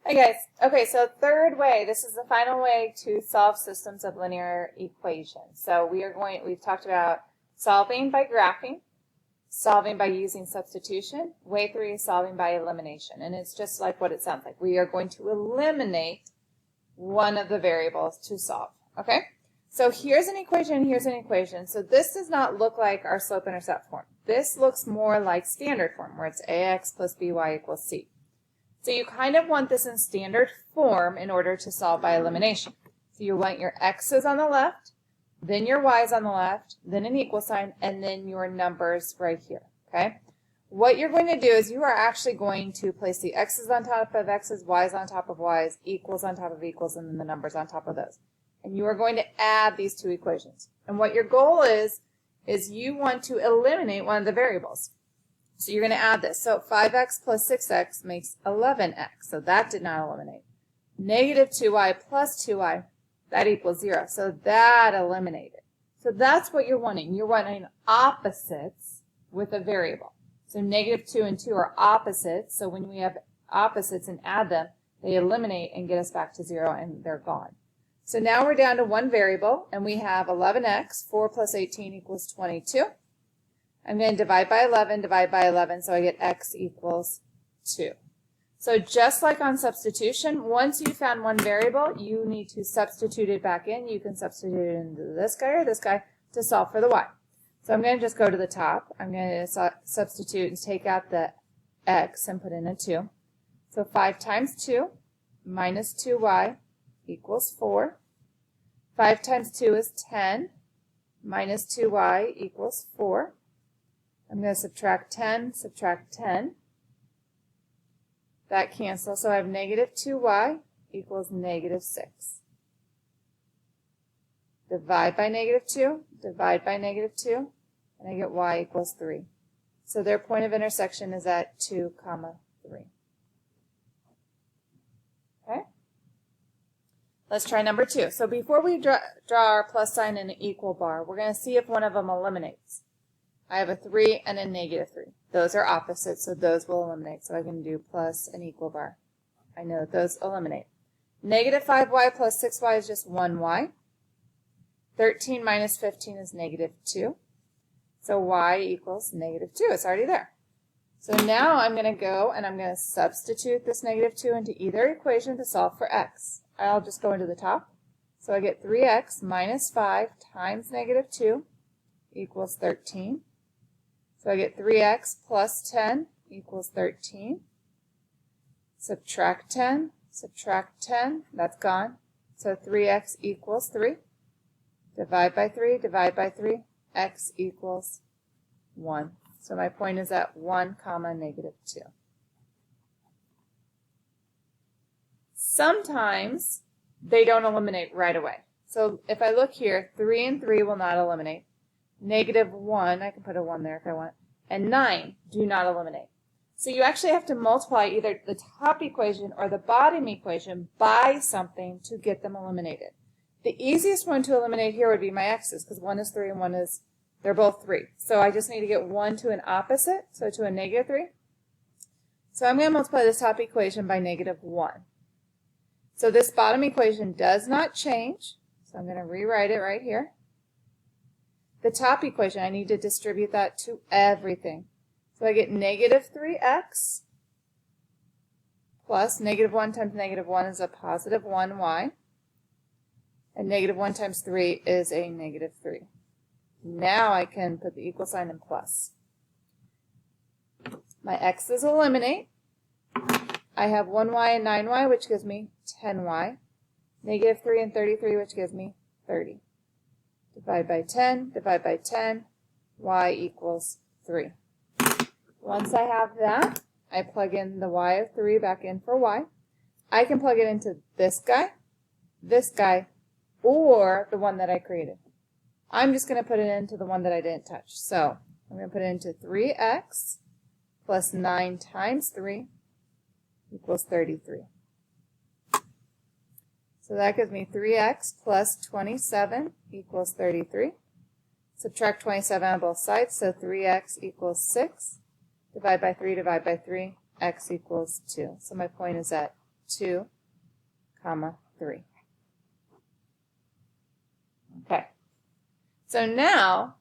Hi guys. Okay, so third way, this is the final way to solve systems of linear equations. So we've talked about solving by graphing, solving by using substitution. Way 3 is solving by elimination, and it's just like what it sounds like. We are going to eliminate one of the variables to solve, okay? So here's an equation, here's an equation. So this does not look like our slope-intercept form. This looks more like standard form, where it's ax plus by equals c. So you kind of want this in standard form in order to solve by elimination. So you want your x's on the left, then your y's on the left, then an equal sign, and then your numbers right here, okay? What you're going to do is you are actually going to place the x's on top of x's, y's on top of y's, equals on top of equals, and then the numbers on top of those. And you are going to add these two equations. And what your goal is you want to eliminate one of the variables. So you're going to add this. So 5x plus 6x makes 11x. So that did not eliminate. Negative 2y plus 2y, that equals 0. So that eliminated. So that's what you're wanting. You're wanting opposites with a variable. So negative 2 and 2 are opposites. So when we have opposites and add them, they eliminate and get us back to 0, and they're gone. So now we're down to one variable, and we have 11x. 4 plus 18 equals 22. I'm going to divide by 11, so I get x equals 2. So just like on substitution, once you found one variable, you need to substitute it back in. You can substitute it into this guy or this guy to solve for the y. So I'm going to just go to the top. I'm going to substitute and take out the x and put in a 2. So 5 times 2 minus 2y equals 4. 5 times 2 is 10 minus 2y equals 4. I'm going to subtract 10, That cancels, so I have negative 2y equals negative 6. Divide by negative 2, divide by negative 2, and I get y equals 3. So their point of intersection is at 2, 3. Okay? Let's try number 2. So before we draw our plus sign and an equal bar, we're going to see if one of them eliminates. I have a 3 and a negative 3. Those are opposites, so those will eliminate. So I can do plus an equal bar. I know that those eliminate. Negative 5y plus 6y is just 1y. 13 minus 15 is negative 2. So y equals negative 2. It's already there. So now I'm going to go and I'm going to substitute this negative 2 into either equation to solve for x. I'll just go into the top. So I get 3x minus 5 times negative 2 equals 13. So I get 3x plus 10 equals 13. Subtract 10, that's gone. So 3x equals 3. Divide by 3, x equals 1. So my point is at 1, negative 2. Sometimes they don't eliminate right away. So if I look here, 3 and 3 will not eliminate. Negative 1, I can put a 1 there if I want, and 9 do not eliminate. So you actually have to multiply either the top equation or the bottom equation by something to get them eliminated. The easiest one to eliminate here would be my x's, because 1 is 3 and they're both 3. So I just need to get 1 to an opposite, so to a negative 3. So I'm going to multiply this top equation by negative 1. So this bottom equation does not change, so I'm going to rewrite it right here. The top equation, I need to distribute that to everything. So I get negative 3x plus negative 1 times negative 1 is a positive 1y. And negative 1 times 3 is a negative 3. Now I can put the equal sign in plus. My x's eliminate. I have 1y and 9y, which gives me 10y. Negative 3 and 33, which gives me 30. Divide by 10, y equals 3. Once I have that, I plug in the y of 3 back in for y. I can plug it into this guy, or the one that I created. I'm just going to put it into the one that I didn't touch. So I'm going to put it into 3x plus 9 times 3 equals 33. So that gives me 3x plus 27 equals 33. Subtract 27 on both sides, so 3x equals 6. Divide by 3, x equals 2. So my point is at 2, comma 3. Okay. So now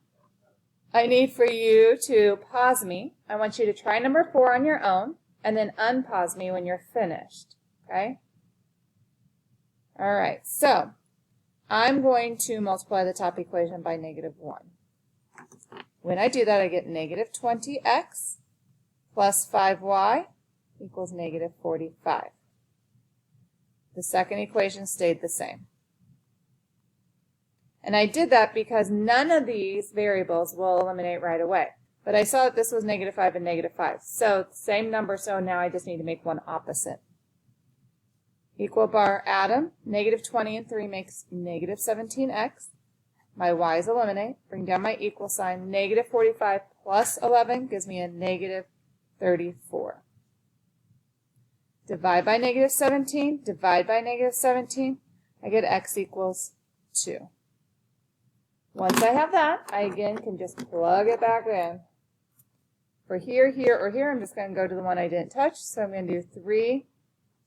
I need for you to pause me. I want you to try number 4 on your own and then unpause me when you're finished. Okay? All right. So I'm going to multiply the top equation by -1. When I do that, I get negative 20x plus 5y equals negative 45. The second equation stayed the same. And I did that because none of these variables will eliminate right away. But I saw that this was -5 and -5. So same number, so now I just need to make one opposite. Equal bar atom, negative 20 and 3 makes negative 17x. My y's eliminate. Bring down my equal sign. Negative 45 plus 11 gives me a negative 34. Divide by negative 17. Divide by negative 17. I get x equals 2. Once I have that, I again can just plug it back in. For here, here, or here, I'm just going to go to the one I didn't touch. So I'm going to do 3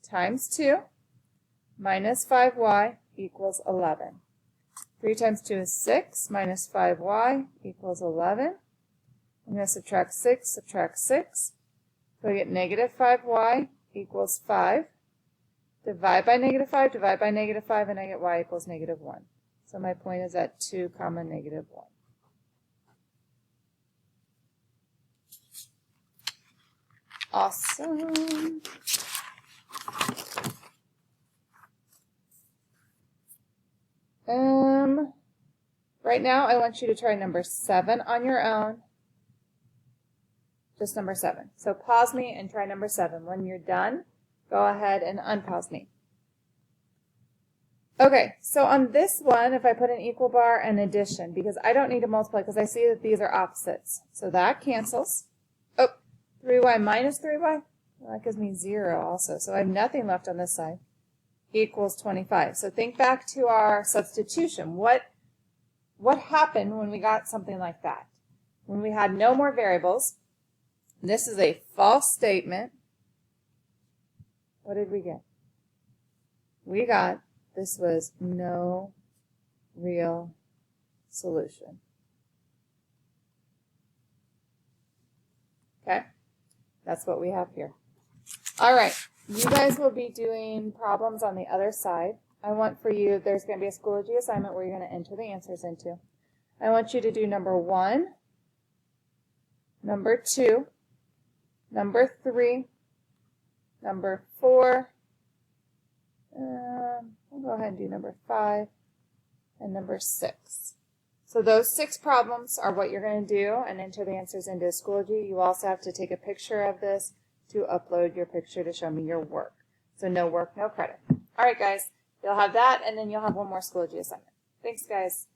times 2 minus 5y equals 11. 3 times 2 is 6, minus 5y equals 11. I'm going to subtract 6, So I get negative 5y equals 5. Divide by negative 5, divide by negative 5, and I get y equals negative 1. So my point is at 2 comma negative 1. Awesome. Right now I want you to try number 7 on your own. Just number 7. So pause me and try number 7. When you're done, go ahead and unpause me. Okay, so on this one, if I put an equal bar and addition, because I don't need to multiply because I see that these are opposites. So that cancels. Oh, 3y minus 3y, well, that gives me 0 also. So I have nothing left on this side. Equals 25. So think back to our substitution. What happened when we got something like that? When we had no more variables, this is a false statement. What did we get? We got this was no real solution. Okay? That's what we have here. All right. You guys will be doing problems on the other side. I want for you, there's going to be a Schoology assignment where you're going to enter the answers into. I want you to do number 1, number 2, number 3, number 4, I'll go ahead and do number 5, and number 6. So those 6 problems are what you're going to do and enter the answers into Schoology. You also have to take a picture of this to upload your picture to show me your work. So no work, no credit. All right, guys, you'll have that, and then you'll have one more Schoology assignment. Thanks, guys.